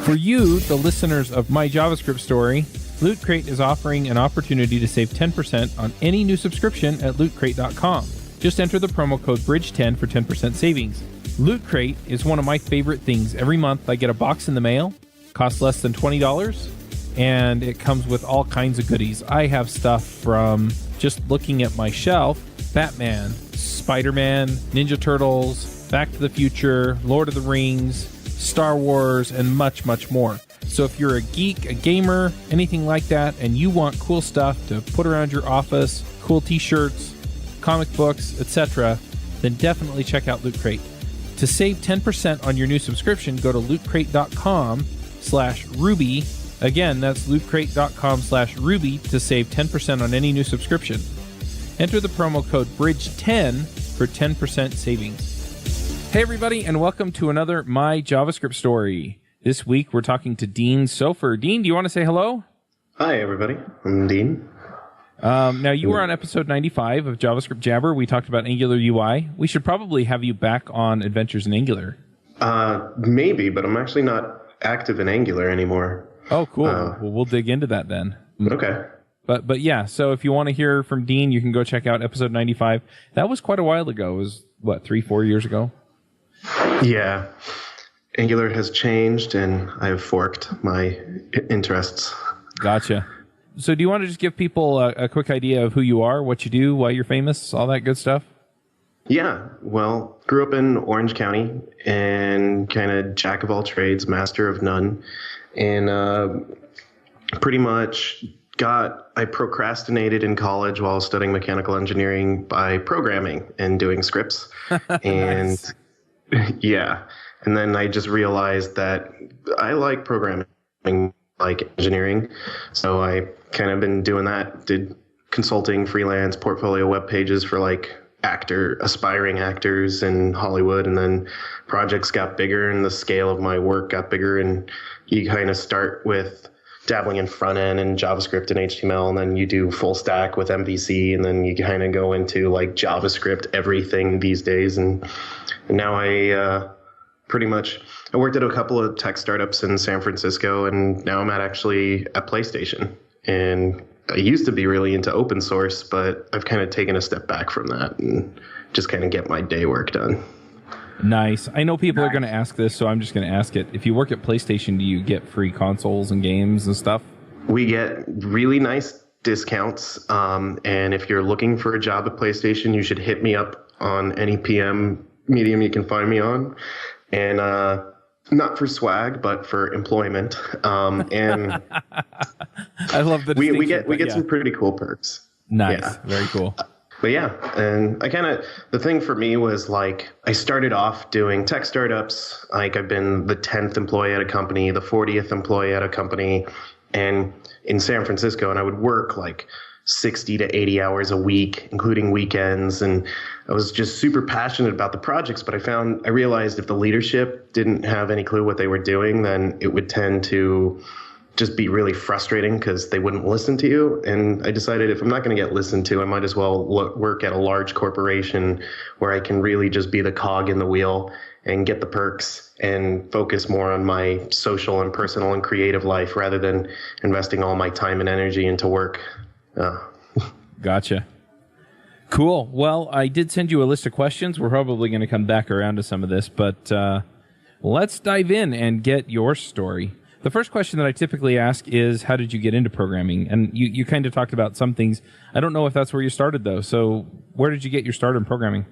For you, the listeners of My JavaScript Story, Loot Crate is offering an opportunity to save 10% on any new subscription at lootcrate.com. Just enter the promo code BRIDGE10 for 10% savings. Loot Crate is one of my favorite things. Every month I get a box in the mail, costs less than $20, and it comes with all kinds of goodies. I have stuff from, just looking at my shelf, Batman, Spider-Man, Ninja Turtles, Back to the Future, Lord of the Rings, Star Wars, and much, much more. So if you're a geek, a gamer, anything like that, and you want cool stuff to put around your office, cool t-shirts, comic books, etc., then definitely check out Loot Crate. To save 10% on your new subscription, go to lootcrate.com/Ruby. Again, that's lootcrate.com/Ruby to save 10% on any new subscription. Enter the promo code BRIDGE10 for 10% savings. Hey everybody, and welcome to another My JavaScript Story. This week we're talking to J Sofer. Dean, do you want to say hello? Hi everybody, I'm Dean. Now you were on episode 95 of JavaScript Jabber. We talked about Angular UI. We should probably have you back on Adventures in Angular. Maybe, but I'm actually not active in Angular anymore. Oh, cool. Well, we'll dig into that then. Okay. But yeah, so if you want to hear from Dean, you can go check out episode 95. That was quite a while ago. It was, 3-4 years ago? Yeah. Angular has changed, and I've forked my interests. Gotcha. So do you want to just give people a quick idea of who you are, what you do, why you're famous, all that good stuff? Yeah. Well, grew up in Orange County and kind of jack of all trades, master of none. And pretty much I procrastinated in college while studying mechanical engineering by programming and doing scripts. And Nice. yeah. And then I just realized that I like programming, like engineering. So I kind of been doing that, did consulting, freelance, portfolio web pages for like aspiring actors in Hollywood. And then projects got bigger and the scale of my work got bigger. And you kind of start with dabbling in front end and JavaScript and HTML, and then you do full stack with MVC, and then you kind of go into like JavaScript everything these days. And now I worked at a couple of tech startups in San Francisco, and now I'm actually at PlayStation. And I used to be really into open source, but I've kind of taken a step back from that and just kind of get my day work done. Nice. I know people are going to ask this, so I'm just going to ask it. If you work at PlayStation, do you get free consoles and games and stuff? We get really nice discounts. And if you're looking for a job at PlayStation, you should hit me up on any PM medium you can find me on. And not for swag, but for employment. And I love the we get yeah. some pretty cool perks. Nice. Yeah. Very cool. But yeah, and the thing for me was like, I started off doing tech startups. Like I've been the 10th employee at a company, the 40th employee at a company, and in San Francisco, and I would work like 60 to 80 hours a week, including weekends. And I was just super passionate about the projects, but I realized if the leadership didn't have any clue what they were doing, then it would tend to just be really frustrating because they wouldn't listen to you. And I decided if I'm not going to get listened to, I might as well work at a large corporation where I can really just be the cog in the wheel and get the perks and focus more on my social and personal and creative life rather than investing all my time and energy into work. Gotcha. Cool. Well, I did send you a list of questions. We're probably going to come back around to some of this, but let's dive in and get your story. The first question that I typically ask is, how did you get into programming? And you kind of talked about some things. I don't know if that's where you started, though. So where did you get your start in programming?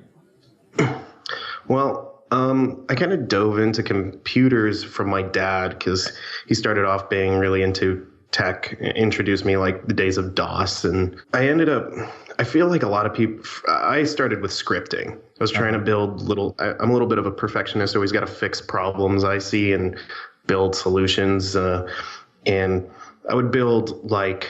Well, I kind of dove into computers from my dad because he started off being really into tech, introduced me like the days of DOS. And I feel like a lot of people, I started with scripting. I was trying to build I'm a little bit of a perfectionist, always got to fix problems I see and build solutions. And I would build like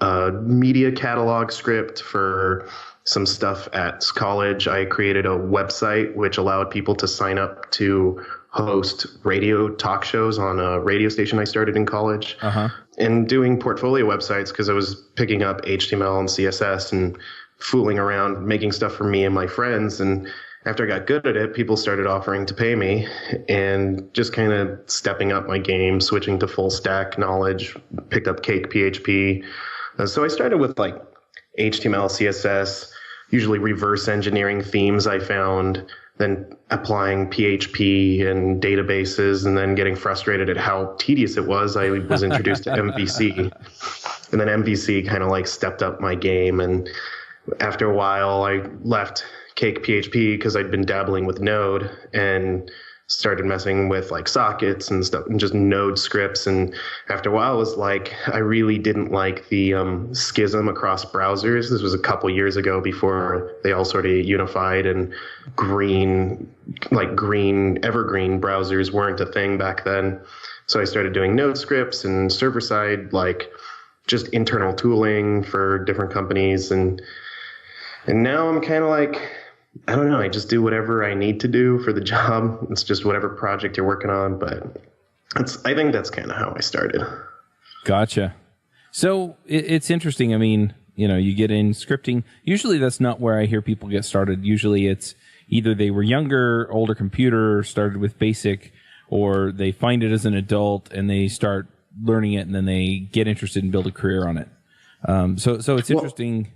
a media catalog script for some stuff at college. I created a website which allowed people to sign up to host radio talk shows on a radio station I started in college. And doing portfolio websites because I was picking up HTML and CSS and fooling around, making stuff for me and my friends. And after I got good at it, people started offering to pay me and just kind of stepping up my game, switching to full stack knowledge, picked up Cake PHP. So I started with like HTML, CSS, usually reverse engineering themes I found, then applying PHP and databases, and then getting frustrated at how tedious it was. I was introduced to MVC, and then MVC kind of like stepped up my game. And after a while, I left Cake PHP because I'd been dabbling with Node and started messing with like sockets and stuff and just Node scripts. And after a while, it was like I really didn't like the schism across browsers. This was a couple years ago before they all sort of unified, and green evergreen browsers weren't a thing back then. So I started doing Node scripts and server side, like just internal tooling for different companies. And now I'm kind of like, I don't know. I just do whatever I need to do for the job. It's just whatever project you're working on. But I think that's kind of how I started. Gotcha. So it's interesting. I mean, you get in scripting. Usually that's not where I hear people get started. Usually it's either they were younger, older computer, started with BASIC, or they find it as an adult and they start learning it and then they get interested and build a career on it. So it's interesting,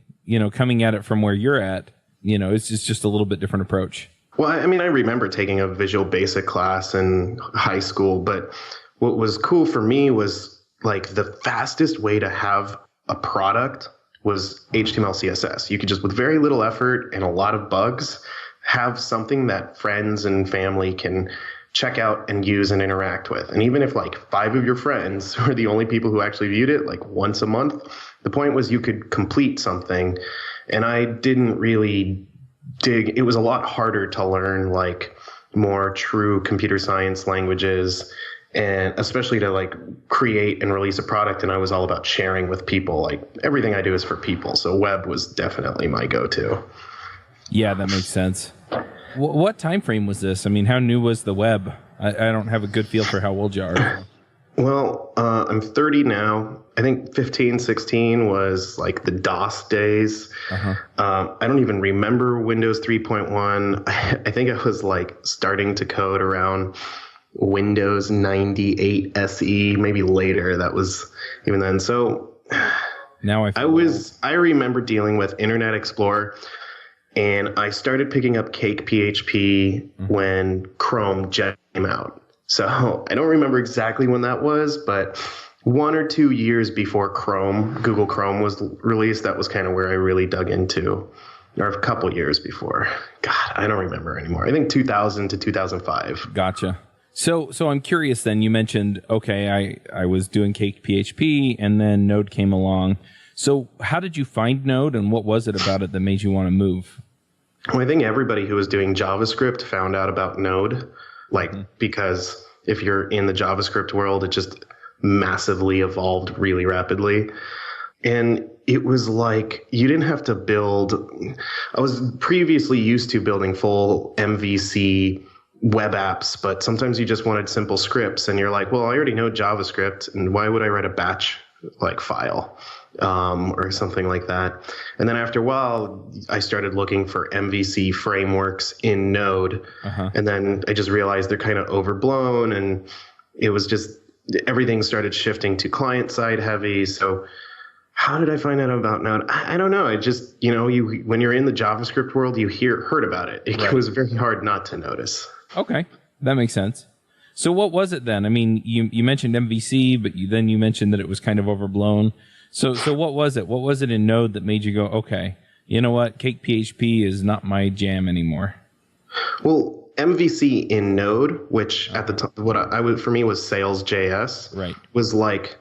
coming at it from where you're at. It's just a little bit different approach. Well, I mean, I remember taking a Visual Basic class in high school, but what was cool for me was like the fastest way to have a product was HTML, CSS. You could just, with very little effort and a lot of bugs, have something that friends and family can check out and use and interact with. And even if like 5 of your friends were the only people who actually viewed it like once a month, the point was you could complete something. And I didn't really dig. It was a lot harder to learn like more true computer science languages, and especially to like create and release a product. And I was all about sharing with people. Like everything I do is for people. So web was definitely my go-to. Yeah, that makes sense. What time frame was this? I mean, how new was the web? I don't have a good feel for how old you are. Well, I'm 30 now. I think 15, 16 was like the DOS days. Uh-huh. I don't even remember Windows 3.1. I think I was like starting to code around Windows 98 SE, maybe later. That was even then. So now I remember dealing with Internet Explorer, and I started picking up Cake PHP when Chrome just came out. So I don't remember exactly when that was, but 1 or 2 years before Google Chrome was released, that was kind of where I really dug into, or a couple years before. God, I don't remember anymore. I think 2000 to 2005. Gotcha. So I'm curious then, you mentioned, okay, I was doing Cake PHP and then Node came along. So how did you find Node, and what was it about it that made you want to move? Well, I think everybody who was doing JavaScript found out about Node, because if you're in the JavaScript world, it just massively evolved really rapidly. And it was like you didn't have to build. I was previously used to building full MVC web apps, but sometimes you just wanted simple scripts, and you're like, well, I already know JavaScript, and why would I write a batch like file or something like that? And then after a while, I started looking for MVC frameworks in Node, and then I just realized they're kind of overblown, and it was just everything started shifting to client side heavy. So how did I find out about Node? I don't know. I just, when you're in the JavaScript world, you heard about it. It was very hard not to notice. Okay, that makes sense. So what was it then? I mean, you mentioned MVC, but then you mentioned that it was kind of overblown. So what was it? What was it in Node that made you go, okay, you know what? Cake PHP is not my jam anymore. Well, MVC in Node, which at the time, for me was Sales.js, right, was like,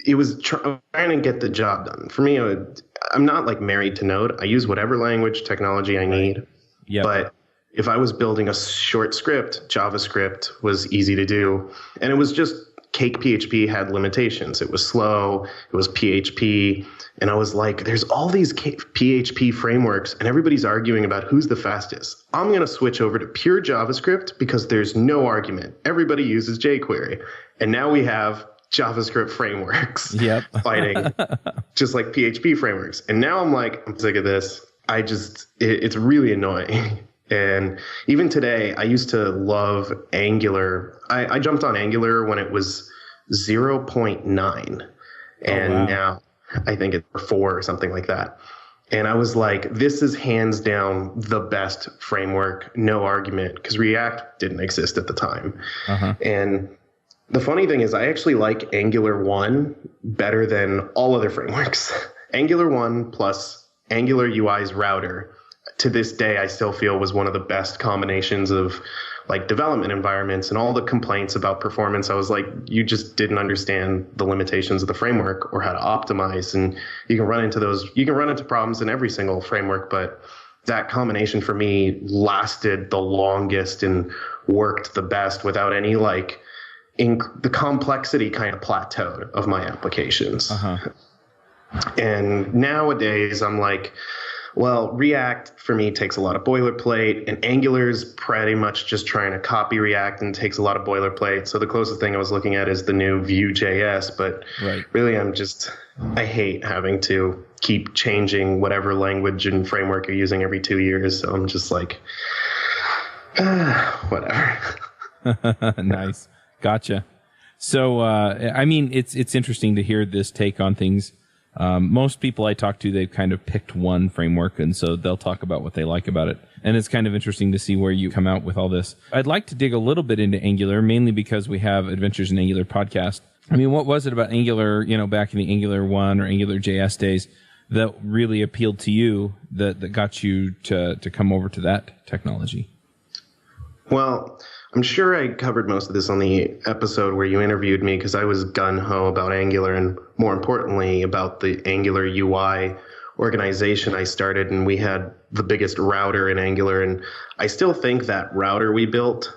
it was trying to get the job done. For me, I'm not like married to Node. I use whatever language technology I need. Yep. But if I was building a short script, JavaScript was easy to do. And it was just Cake PHP had limitations. It was slow. It was PHP. And I was like, there's all these PHP frameworks and everybody's arguing about who's the fastest. I'm going to switch over to pure JavaScript because there's no argument. Everybody uses jQuery. And now we have JavaScript frameworks fighting just like PHP frameworks. And now I'm like, I'm sick of this. It's really annoying. And even today, I used to love Angular. I jumped on Angular when it was 0.9. And wow. now I think it's 4 or something like that. And I was like, this is hands down the best framework, no argument, because React didn't exist at the time. And the funny thing is I actually like Angular 1 better than all other frameworks. Angular 1 plus Angular UI's router, to this day, I still feel was one of the best combinations of like development environments, and all the complaints about performance. I was like, you just didn't understand the limitations of the framework or how to optimize. And you can run into problems in every single framework, but that combination for me lasted the longest and worked the best without any like the complexity kind of plateaued of my applications. And nowadays I'm like, well, React for me takes a lot of boilerplate, and Angular's pretty much just trying to copy React and takes a lot of boilerplate. So the closest thing I was looking at is the new Vue.js, but really I hate having to keep changing whatever language and framework you're using every 2 years. So I'm just like, whatever. Nice. Gotcha. So, I mean, it's interesting to hear this take on things. Most people I talk to, they've kind of picked one framework, and so they'll talk about what they like about it. And it's kind of interesting to see where you come out with all this. I'd like to dig a little bit into Angular, mainly because we have Adventures in Angular podcast. I mean, what was it about Angular, back in the Angular 1 or Angular JS days that really appealed to you that got you to come over to that technology? Well, I'm sure I covered most of this on the episode where you interviewed me, because I was gung-ho about Angular, and more importantly about the Angular UI organization I started, and we had the biggest router in Angular. And I still think that router we built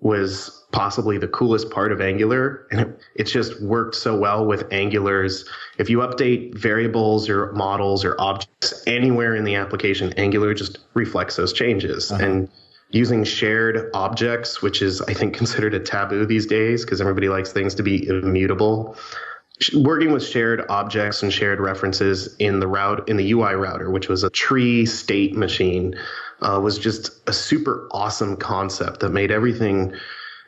was possibly the coolest part of Angular, and it just worked so well with Angular's. If you update variables or models or objects anywhere in the application, Angular just reflects those changes. And using shared objects, which is, I think, considered a taboo these days because everybody likes things to be immutable. Working with shared objects and shared references in the UI router, which was a tree state machine, was just a super awesome concept that made everything.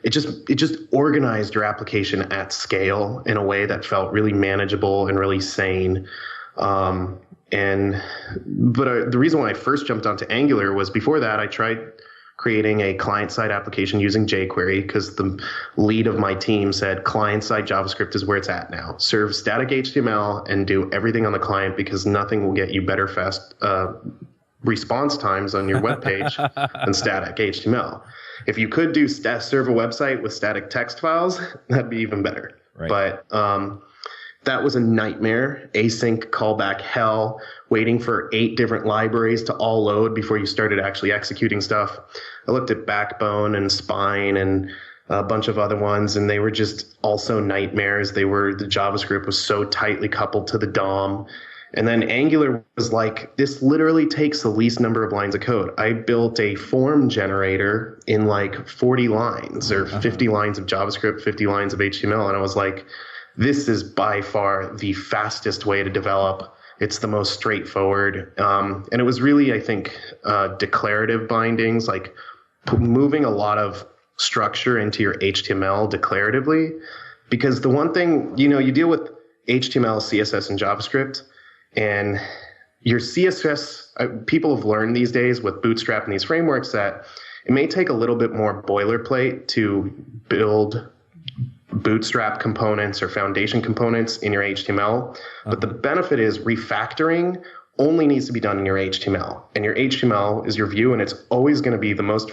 It just organized your application at scale in a way that felt really manageable and really sane. But the reason why I first jumped onto Angular was before that I tried creating a client-side application using jQuery, because the lead of my team said client-side JavaScript is where it's at now. Serve static HTML and do everything on the client, because nothing will get you better fast response times on your web page than static HTML. If you could serve a website with static text files, that'd be even better. Right. But that was a nightmare. Async callback hell, waiting for 8 different libraries to all load before you started actually executing stuff. I looked at Backbone and Spine and a bunch of other ones, and they were just also nightmares. The JavaScript was so tightly coupled to the DOM. And then Angular was like, this literally takes the least number of lines of code. I built a form generator in like 40 lines or 50 lines of JavaScript, 50 lines of HTML. And I was like, this is by far the fastest way to develop. It's the most straightforward. And it was really, I think, declarative bindings, like moving a lot of structure into your HTML declaratively. Because the one thing, you deal with HTML, CSS, and JavaScript, and your CSS, people have learned these days with Bootstrap and these frameworks that it may take a little bit more boilerplate to build Bootstrap components or foundation components in your HTML. But the benefit is refactoring only needs to be done in your HTML. And your HTML is your view, and it's always going to be the most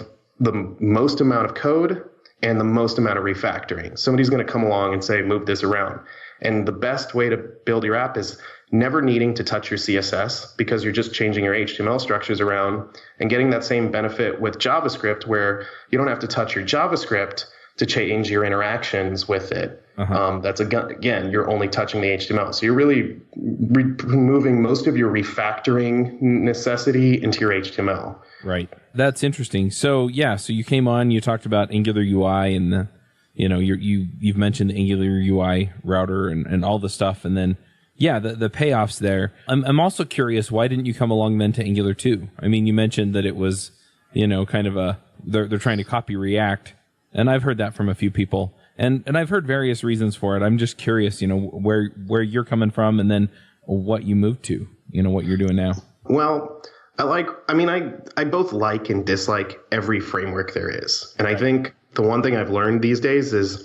amount of code and the most amount of refactoring. Somebody's going to come along and say, move this around. And the best way to build your app is never needing to touch your CSS, because you're just changing your HTML structures around, and getting that same benefit with JavaScript where you don't have to touch your JavaScript to change your interactions with it. That's again, you're only touching the HTML. So you're really removing most of your refactoring necessity into your HTML. Right. That's interesting. So so you came on, you talked about Angular UI, and you've mentioned the Angular UI router and all the stuff, and then the payoffs there. I'm also curious, why didn't you come along then to Angular 2? I mean, you mentioned that it was kind of they're trying to copy React. And I've heard that from a few people. And I've heard various reasons for it. I'm just curious, where you're coming from and then what you moved to, what you're doing now. Well, I both like and dislike every framework there is. And I think the one thing I've learned these days is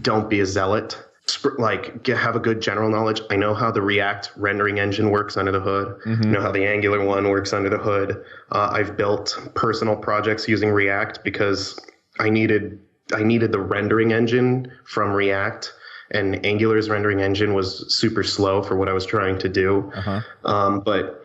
don't be a zealot. Have a good general knowledge. I know how the React rendering engine works under the hood. I know how the Angular one works under the hood. I've built personal projects using React because I needed the rendering engine from React, and Angular's rendering engine was super slow for what I was trying to do. But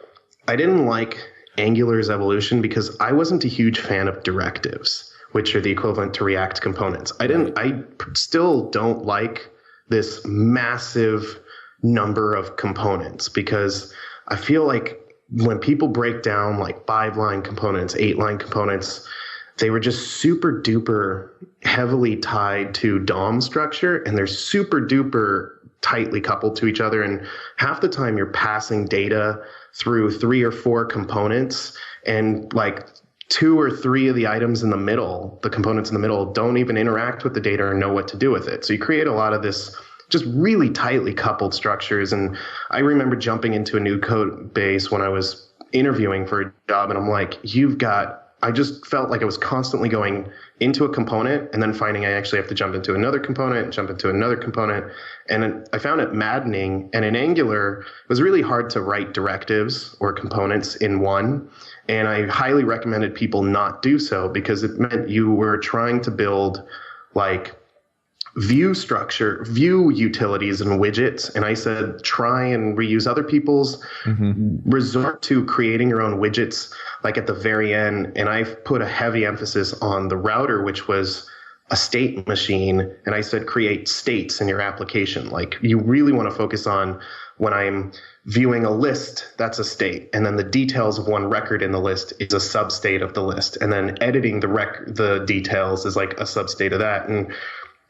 I didn't like Angular's evolution because I wasn't a huge fan of directives, which are the equivalent to React components. I still don't like this massive number of components because I feel like when people break down like 5-line components, 8-line components, they were just super duper heavily tied to DOM structure, and they're super duper tightly coupled to each other. And half the time you're passing data through 3 or 4 components, and like 2 or 3 of the items in the middle, the components in the middle, don't even interact with the data or know what to do with it. So you create a lot of this just really tightly coupled structures. And I remember jumping into a new code base when I was interviewing for a job, and I'm like, I just felt like I was constantly going into a component and then finding I actually have to jump into another component. And I found it maddening. And in Angular, it was really hard to write directives or components in one. And I highly recommended people not do so because it meant you were trying to build like view utilities and widgets. And I said, try and reuse other people's, resort to creating your own widgets like at the very end. And I've put a heavy emphasis on the router, which was a state machine. And I said, create states in your application. Like you really want to focus on when I'm viewing a list, that's a state. And then the details of one record in the list is a substate of the list. And then editing the details is like a substate of that.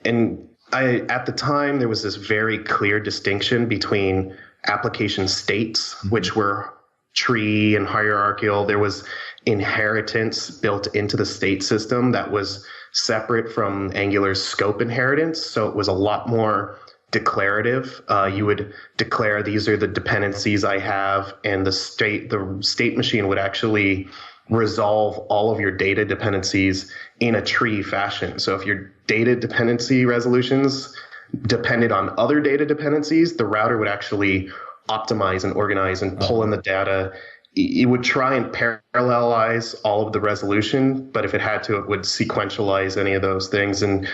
And at the time, there was this very clear distinction between application states, which were tree and hierarchical. There was inheritance built into the state system that was separate from Angular's scope inheritance. So it was a lot more declarative. You would declare these are the dependencies I have, and the state machine would actually resolve all of your data dependencies in a tree fashion. So if your data dependency resolutions depended on other data dependencies, the router would actually optimize and organize and pull in the data. It would try and parallelize all of the resolution, but if it had to, it would sequentialize any of those things. And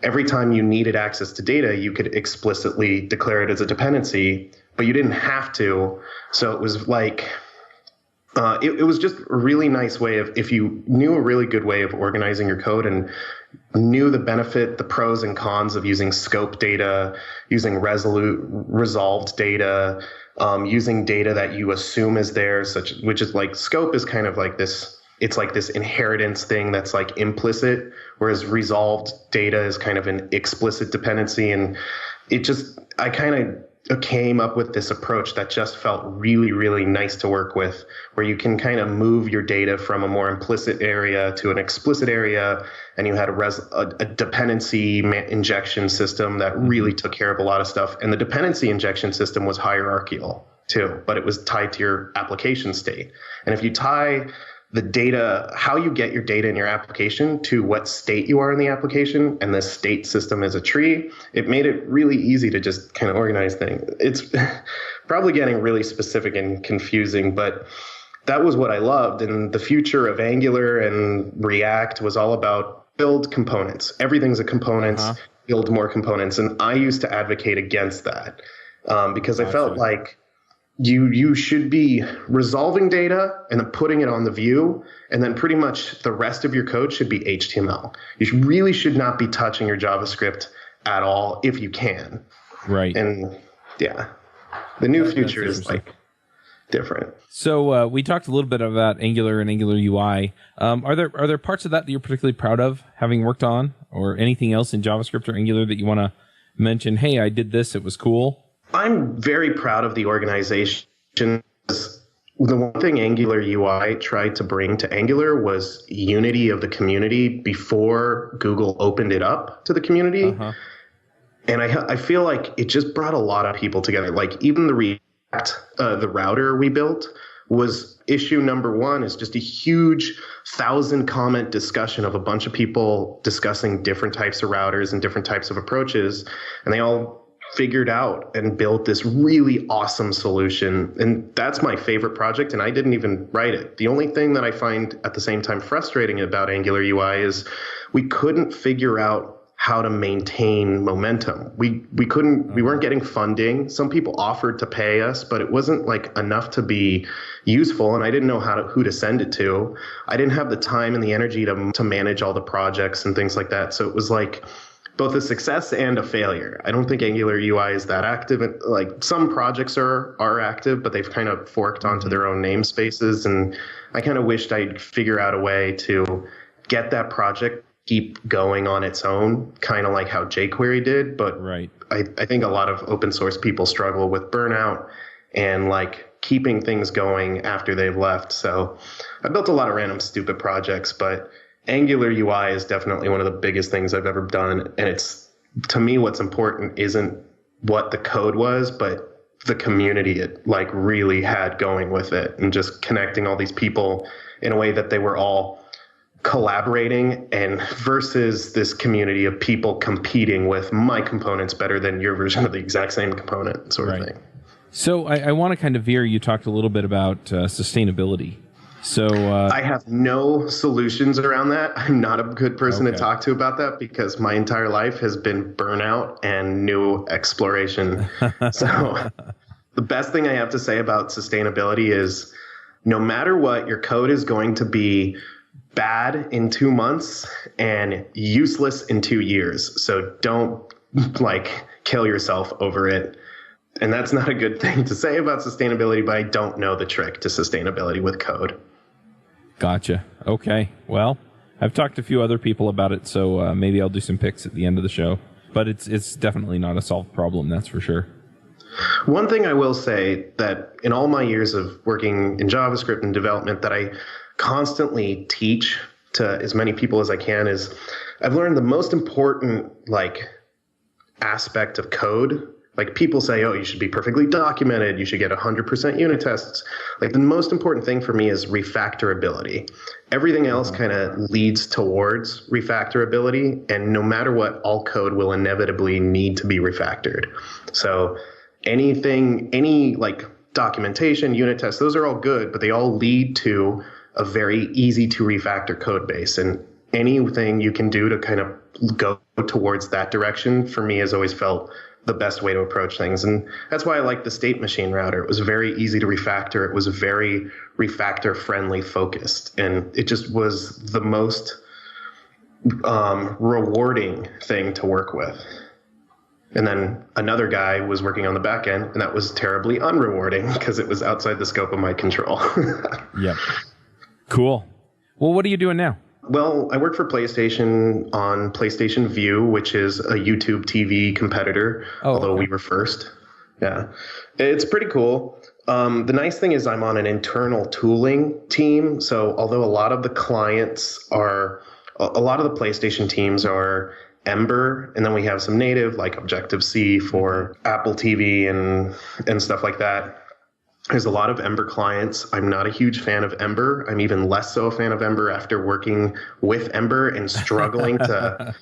every time you needed access to data, you could explicitly declare it as a dependency, but you didn't have to. So it was like, it was just a really nice way of, if you knew a really good way of organizing your code and knew the benefit, the pros and cons of using scope data, using resolved data, using data that you assume is there, which is like scope is kind of like this, it's like this inheritance thing that's like implicit, whereas resolved data is kind of an explicit dependency. And I kind of came up with this approach that just felt really, really nice to work with, where you can kind of move your data from a more implicit area to an explicit area. And you had a dependency injection system that really took care of a lot of stuff. And the dependency injection system was hierarchical too, but it was tied to your application state. And if you tie the data, how you get your data in your application to what state you are in the application, and the state system is a tree, it made it really easy to just kind of organize things. It's probably getting really specific and confusing, but that was what I loved. And the future of Angular and React was all about build components. Everything's a component, build more components. And I used to advocate against that because I felt like you should be resolving data and then putting it on the view, and then pretty much the rest of your code should be HTML. You really should not be touching your JavaScript at all if you can. Right. And yeah, the new future is like different. So we talked a little bit about Angular and Angular UI. Are there parts of that you're particularly proud of having worked on, or anything else in JavaScript or Angular that you want to mention? Hey, I did this, it was cool. I'm very proud of the organization. the one thing Angular UI tried to bring to Angular was unity of the community before Google opened it up to the community. Uh-huh. And I feel like it just brought a lot of people together. Like even the React, the router we built was issue number one is just a huge 1,000 comment discussion of a bunch of people discussing different types of routers and different types of approaches. And they all figured out and built this really awesome solution. And that's my favorite project. And I didn't even write it. The only thing that I find at the same time frustrating about Angular UI is we couldn't figure out how to maintain momentum. We weren't getting funding. Some people offered to pay us, but it wasn't like enough to be useful. And I didn't know who to send it to. I didn't have the time and the energy to manage all the projects and things like that. So it was like both a success and a failure. I don't think Angular UI is that active. Like some projects are active, but they've kind of forked onto their own namespaces. And I kind of wished I'd figure out a way to get that project keep going on its own, kind of like how jQuery did. But right. I think a lot of open source people struggle with burnout and like keeping things going after they've left. So I built a lot of random stupid projects, but Angular UI is definitely one of the biggest things I've ever done. And it's, to me, what's important isn't what the code was, but the community it like really had going with it, and just connecting all these people in a way that they were all collaborating, and versus this community of people competing with my component's better than your version of the exact same component sort of thing. So I want to kind of veer. You talked a little bit about sustainability. So I have no solutions around that. I'm not a good person to talk to about that because my entire life has been burnout and new exploration. So the best thing I have to say about sustainability is no matter what, your code is going to be bad in 2 months and useless in 2 years. So don't like kill yourself over it. And that's not a good thing to say about sustainability, but I don't know the trick to sustainability with code. Gotcha. Okay. Well, I've talked to a few other people about it, so maybe I'll do some picks at the end of the show. But it's definitely not a solved problem, that's for sure. One thing I will say that in all my years of working in JavaScript and development that I constantly teach to as many people as I can is I've learned the most important like aspect of code. Like people say, oh, you should be perfectly documented. You should get 100% unit tests. Like the most important thing for me is refactorability. Everything else kind of leads towards refactorability. And no matter what, all code will inevitably need to be refactored. So any like documentation, unit tests, those are all good, but they all lead to a very easy to refactor code base. And anything you can do to kind of go towards that direction, for me, has always felt the best way to approach things. And that's why I like the state machine router. It was very easy to refactor. It was very refactor friendly focused. And it just was the most rewarding thing to work with. And then another guy was working on the back end, and that was terribly unrewarding because it was outside the scope of my control. Yep. Cool. Well, what are you doing now? Well, I work for PlayStation on PlayStation Vue, which is a YouTube TV competitor, although we were first. Yeah. It's pretty cool. The nice thing is I'm on an internal tooling team. So although a lot of the PlayStation teams are Ember, and then we have some native like Objective-C for Apple TV and stuff like that. There's a lot of Ember clients. I'm not a huge fan of Ember. I'm even less so a fan of Ember after working with Ember and struggling to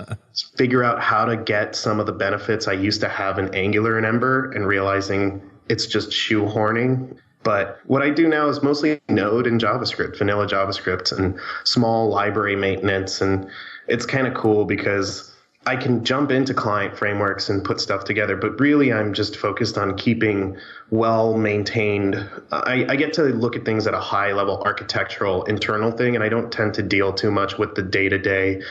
figure out how to get some of the benefits I used to have in Angular and Ember, and realizing it's just shoehorning. But what I do now is mostly Node and JavaScript, vanilla JavaScript, and small library maintenance. And it's kind of cool because I can jump into client frameworks and put stuff together, but really I'm just focused on keeping well-maintained. I get to look at things at a high-level architectural internal thing, and I don't tend to deal too much with the day-to-day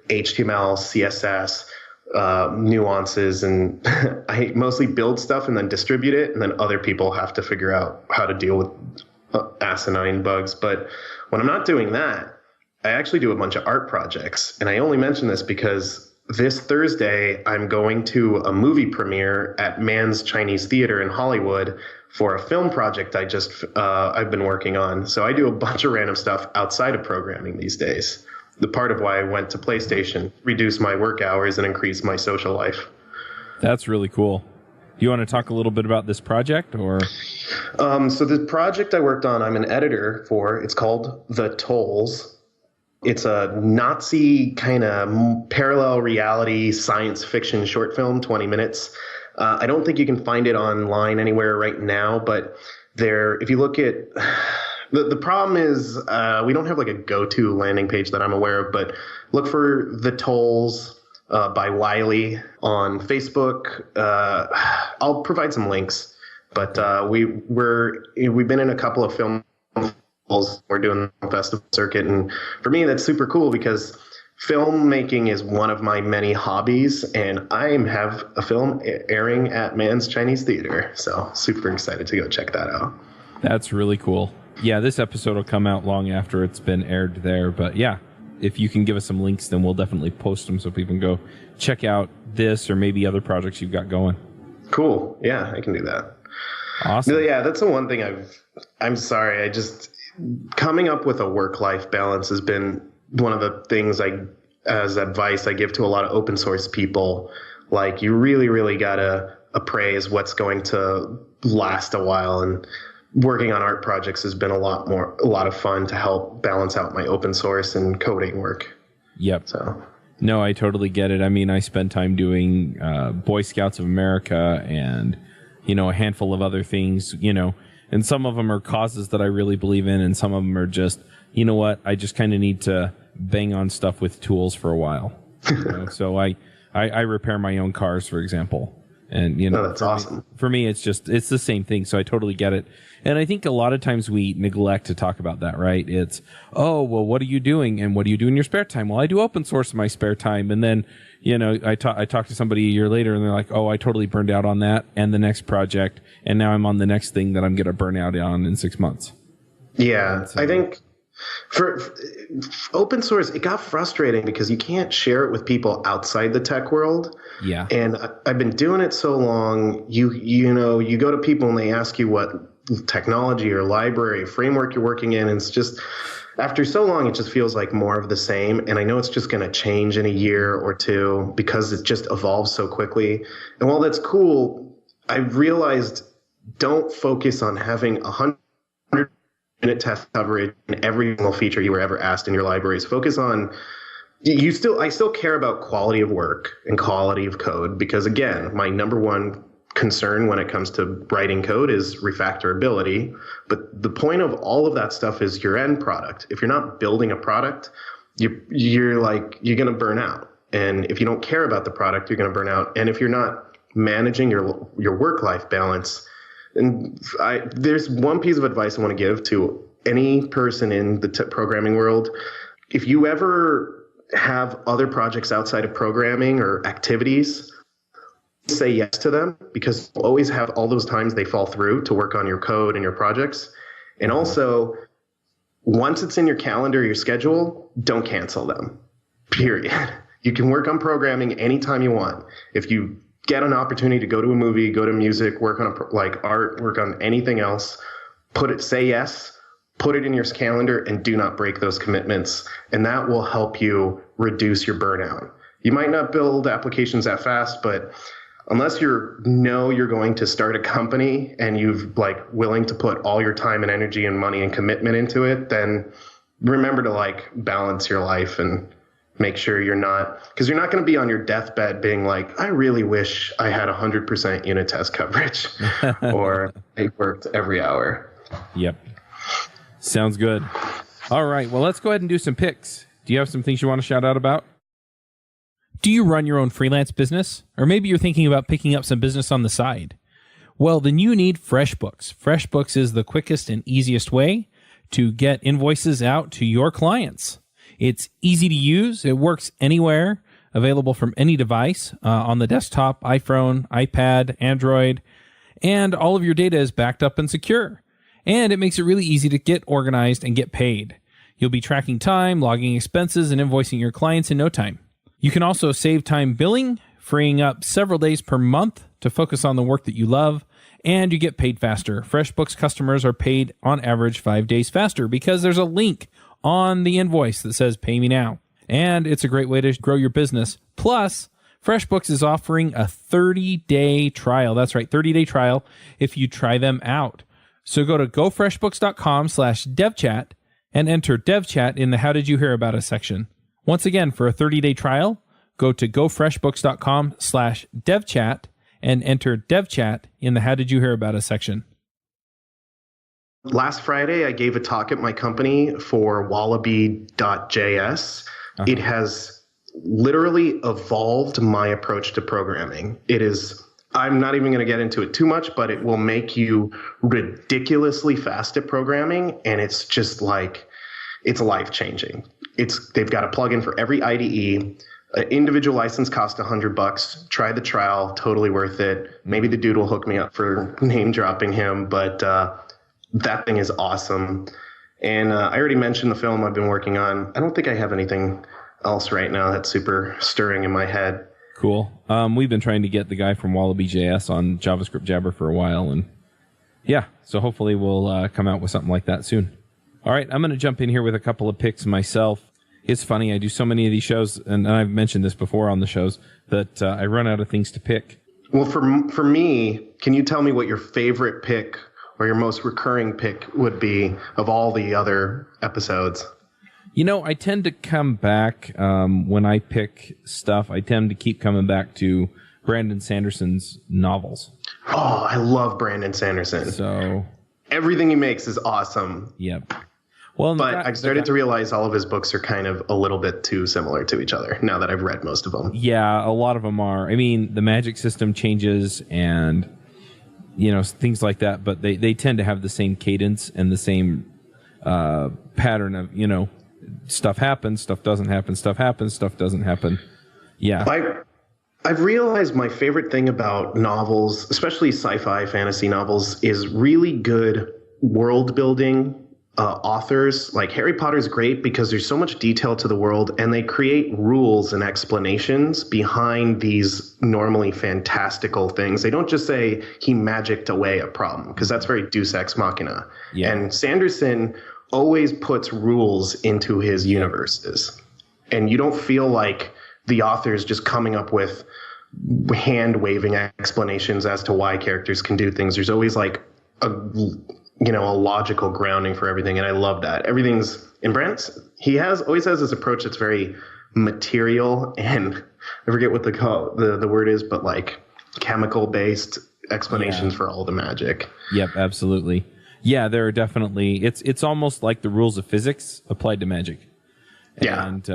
HTML, CSS, nuances, and I mostly build stuff and then distribute it, and then other people have to figure out how to deal with asinine bugs. But when I'm not doing that, I actually do a bunch of art projects, and I only mention this because this Thursday, I'm going to a movie premiere at Mann's Chinese Theater in Hollywood for a film project I've been working on. So I do a bunch of random stuff outside of programming these days. The part of why I went to PlayStation, reduce my work hours and increase my social life. That's really cool. Do you want to talk a little bit about this project, or? So the project I worked on, I'm an editor for. It's called The Tolls. It's a Nazi kind of parallel reality science fiction short film, 20 minutes. I don't think you can find it online anywhere right now, but if you look at the problem is we don't have like a go-to landing page that I'm aware of, but look for The Tolls by Wiley on Facebook. I'll provide some links, but we've been in a couple of film. We're doing the festival circuit, and for me that's super cool because filmmaking is one of my many hobbies, and I have a film airing at Mann's Chinese Theater, so super excited to go check that out. That's really cool. Yeah, this episode will come out long after it's been aired there, but yeah, if you can give us some links, then we'll definitely post them so people can go check out this or maybe other projects you've got going. Cool. Yeah, I can do that. Awesome. Yeah, that's the one thing I'm sorry, coming up with a work-life balance has been one of the things as advice I give to a lot of open source people. Like, you really, really gotta appraise what's going to last a while. And working on art projects has been a lot of fun to help balance out my open source and coding work. Yep. So. No, I totally get it. I mean, I spend time doing Boy Scouts of America and, a handful of other things, and some of them are causes that I really believe in, and some of them are just, I just kind of need to bang on stuff with tools for a while. So I repair my own cars, for example. And, that's awesome. For me, it's the same thing. So I totally get it. And I think a lot of times we neglect to talk about that, right? It's, oh, well, what are you doing? And what do you do in your spare time? Well, I do open source in my spare time. And then, I talked to somebody a year later and they're like, oh, I totally burned out on that and the next project. And now I'm on the next thing that I'm going to burn out on in 6 months. Yeah. So, I think for open source, it got frustrating because you can't share it with people outside the tech world. Yeah. And I've been doing it so long, you go to people and they ask you what technology or library framework you're working in, and it's just, after so long, it just feels like more of the same. And I know it's just going to change in a year or two because it just evolves so quickly. And while that's cool, I've realized don't focus on having 100-minute test coverage in every single feature you were ever asked in your libraries. Focus on I still care about quality of work and quality of code because, again, my number one concern when it comes to writing code is refactorability. But the point of all of that stuff is your end product. If you're not building a product, you're going to burn out. And if you don't care about the product, you're going to burn out. And if you're not managing your work-life balance, and there's one piece of advice I want to give to any person in the programming world. If you ever have other projects outside of programming or activities, say yes to them, because you'll always have all those times they fall through to work on your code and your projects. And also, once it's in your calendar, your schedule, don't cancel them, period. You can work on programming anytime you want. If you get an opportunity to go to a movie, go to music, work on art, work on anything else, say yes, put it in your calendar, and do not break those commitments. And that will help you reduce your burnout. You might not build applications that fast, but unless you're going to start a company and you've willing to put all your time and energy and money and commitment into it, then remember to balance your life and make sure because you're not going to be on your deathbed being like, I really wish I had 100% unit test coverage or I worked every hour. Yep. Sounds good. All right. Well, let's go ahead and do some picks. Do you have some things you want to shout out about? Do you run your own freelance business? Or maybe you're thinking about picking up some business on the side? Well, then you need FreshBooks. FreshBooks is the quickest and easiest way to get invoices out to your clients. It's easy to use. It works anywhere, available from any device, on the desktop, iPhone, iPad, Android, and all of your data is backed up and secure. And it makes it really easy to get organized and get paid. You'll be tracking time, logging expenses, and invoicing your clients in no time. You can also save time billing, freeing up several days per month to focus on the work that you love, and you get paid faster. FreshBooks customers are paid on average 5 days faster because there's a link on the invoice that says pay me now. And it's a great way to grow your business. Plus, FreshBooks is offering a 30-day trial. That's right, 30-day trial if you try them out. So go to gofreshbooks.com/devchat and enter devchat in the How Did You Hear About Us section. Once again, for a 30-day trial, go to gofreshbooks.com/devchat and enter devchat in the How Did You Hear About Us section. Last Friday, I gave a talk at my company for wallaby.js. It has literally evolved my approach to programming. I'm not even going to get into it too much, but it will make you ridiculously fast at programming. And it's just like, it's life-changing. They've got a plugin for every IDE. An individual license costs $100. Try the trial, totally worth it. Maybe the dude will hook me up for name dropping him, but that thing is awesome. And I already mentioned the film I've been working on. I don't think I have anything else right now that's super stirring in my head. Cool. We've been trying to get the guy from Wallaby.js on JavaScript Jabber for a while, and yeah, so hopefully we'll come out with something like that soon. All right, I'm going to jump in here with a couple of picks myself. It's funny, I do so many of these shows, and I've mentioned this before on the shows, that I run out of things to pick. Well, for me, can you tell me what your favorite pick or your most recurring pick would be of all the other episodes? You know, I tend to come back when I pick stuff. I tend to keep coming back to Brandon Sanderson's novels. Oh, I love Brandon Sanderson. So everything he makes is awesome. Yep. Well, but I've started to realize all of his books are kind of a little bit too similar to each other now that I've read most of them. Yeah, a lot of them are. I mean, the magic system changes and, you know, things like that, but they tend to have the same cadence and the same pattern of, you know, stuff happens, stuff doesn't happen, stuff happens, stuff doesn't happen. Yeah. I've realized my favorite thing about novels, especially sci-fi fantasy novels, is really good world building. Authors like Harry Potter's great because there's so much detail to the world, and they create rules and explanations behind these normally fantastical things. They don't just say he magicked away a problem, because that's very Deus Ex Machina. Yeah. And Sanderson always puts rules into his universes, and you don't feel like the author is just coming up with hand-waving explanations as to why characters can do things. There's always like a logical grounding for everything, and I love that. Everything's in Brent. He always has this approach that's very material, and I forget what the word is, but like chemical-based explanations for all the magic. Yep, absolutely. Yeah, there are definitely. It's almost like the rules of physics applied to magic. Yeah, and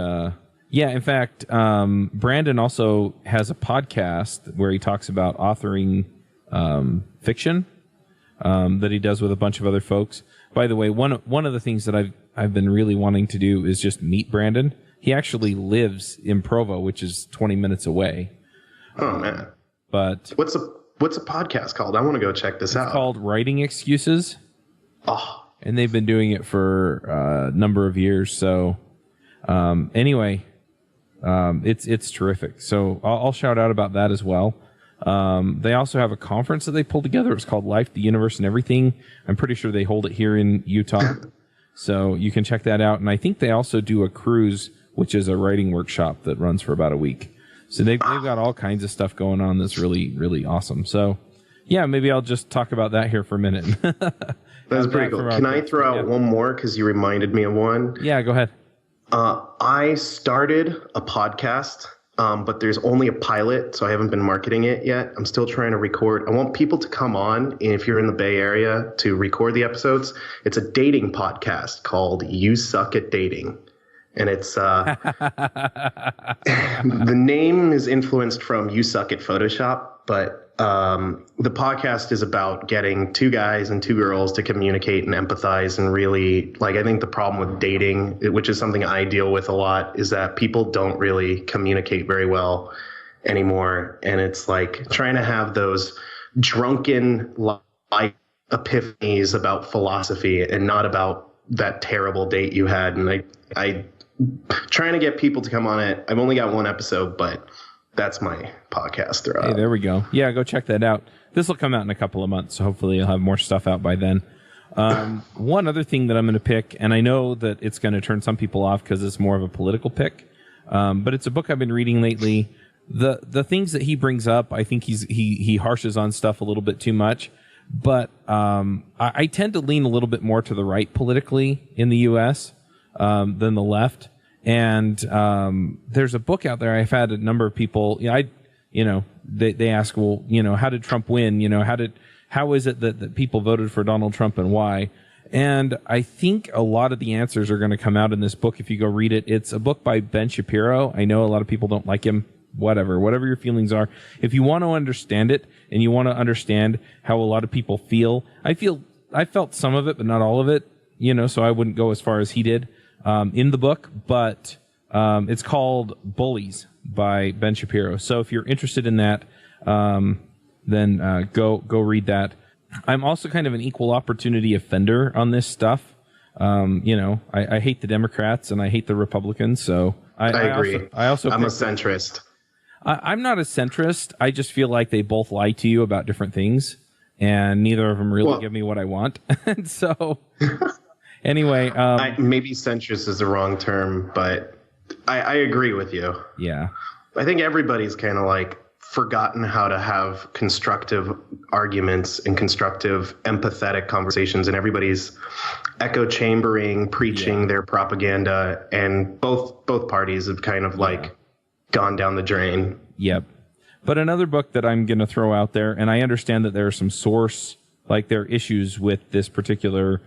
in fact, Brandon also has a podcast where he talks about authoring fiction. That he does with a bunch of other folks. By the way, one of the things that I've been really wanting to do is just meet Brandon. He actually lives in Provo, which is 20 minutes away. Oh man! But what's a podcast called? I want to go check this out. It's called Writing Excuses. Oh, and they've been doing it for a number of years. So anyway, it's terrific. So I'll shout out about that as well. They also have a conference that they pulled together. It's called Life, the Universe, and Everything. I'm pretty sure they hold it here in Utah. So you can check that out. And I think they also do a cruise, which is a writing workshop that runs for about a week. So they've got all kinds of stuff going on that's really, really awesome. So yeah, maybe I'll just talk about that here for a minute. That's pretty cool. Can I throw out one more because you reminded me of one? Yeah, go ahead. I started a podcast. But there's only a pilot, so I haven't been marketing it yet. I'm still trying to record. I want people to come on, if you're in the Bay Area, to record the episodes. It's a dating podcast called You Suck at Dating. And it's the name is influenced from You Suck at Photoshop, but the podcast is about getting two guys and two girls to communicate and empathize and really, like, I think the problem with dating, which is something I deal with a lot, is that people don't really communicate very well anymore. And it's like trying to have those drunken life epiphanies about philosophy and not about that terrible date you had. And trying to get people to come on it. I've only got one episode, but that's my podcast. Hey, there we go. Yeah, go check that out. This will come out in a couple of months, so hopefully you'll have more stuff out by then. One other thing that I'm going to pick, and I know that it's going to turn some people off because it's more of a political pick, but it's a book I've been reading lately. The things that he brings up, I think he harshes on stuff a little bit too much, but I tend to lean a little bit more to the right politically in the U.S. Than the left. And there's a book out there. I've had a number of people. They ask, well, how did Trump win? How is it that people voted for Donald Trump and why? And I think a lot of the answers are going to come out in this book if you go read it. It's a book by Ben Shapiro. I know a lot of people don't like him. Whatever your feelings are. If you want to understand it and you want to understand how a lot of people feel, I felt some of it, but not all of it, so I wouldn't go as far as he did in the book, but it's called Bullies by Ben Shapiro. So if you're interested in that, then go read that. I'm also kind of an equal opportunity offender on this stuff. I hate the Democrats and I hate the Republicans, so I agree. I'm a centrist. I'm not a centrist. I just feel like they both lie to you about different things, and neither of them really give me what I want. And so, anyway, maybe centrist is the wrong term, but I agree with you. Yeah, I think everybody's kind of like forgotten how to have constructive arguments and constructive, empathetic conversations, and everybody's echo chambering, preaching their propaganda, and both parties have kind of like gone down the drain. Yep. But another book that I'm going to throw out there, and I understand that there are some there are issues with this particular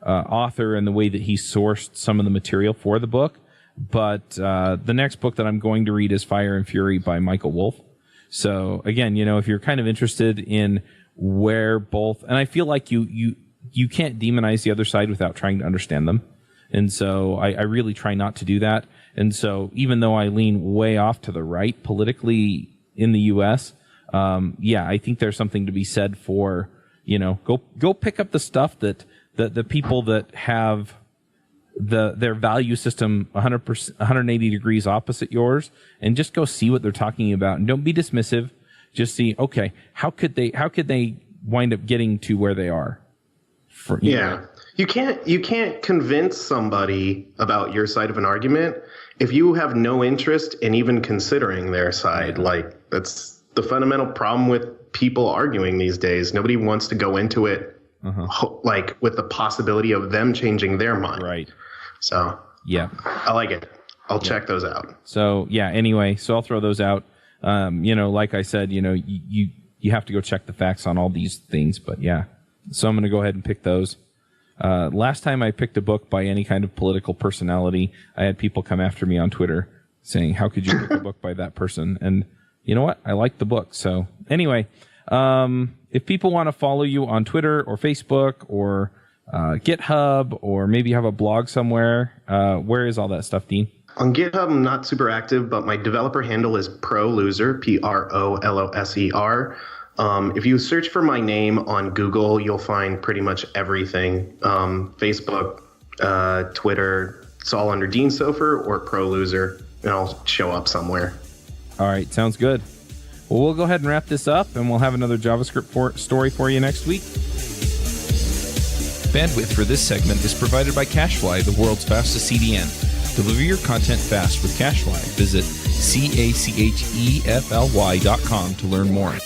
author and the way that he sourced some of the material for the book. But the next book that I'm going to read is Fire and Fury by Michael Wolff. So again, if you're kind of interested in where both, and I feel like you can't demonize the other side without trying to understand them. And so I really try not to do that. And so even though I lean way off to the right politically in the U.S., I think there's something to be said for, go pick up the stuff that the people that have their value system 180 degrees opposite yours, and just go see what they're talking about. And don't be dismissive. Just see, okay, how could they wind up getting to where they are? You can't convince somebody about your side of an argument if you have no interest in even considering their side. Like, that's the fundamental problem with people arguing these days. Nobody wants to go into it like with the possibility of them changing their mind. Right. So yeah, I like it. I'll check those out. So anyway, so I'll throw those out. Like I said, you have to go check the facts on all these things, but so I'm going to go ahead and pick those. Last time I picked a book by any kind of political personality, I had people come after me on Twitter saying, how could you pick a book by that person? And you know what? I liked the book. So anyway, if people want to follow you on Twitter or Facebook or GitHub, or maybe you have a blog somewhere, where is all that stuff, Dean? On GitHub, I'm not super active, but my developer handle is ProLoser, PROLOSER. If you search for my name on Google, you'll find pretty much everything. Facebook, Twitter, it's all under Dean Sofer or ProLoser, and I'll show up somewhere. All right, sounds good. Well, we'll go ahead and wrap this up, and we'll have another JavaScript story for you next week. Bandwidth for this segment is provided by CacheFly, the world's fastest CDN. Deliver your content fast with CacheFly. Visit CACHEFLY.com to learn more.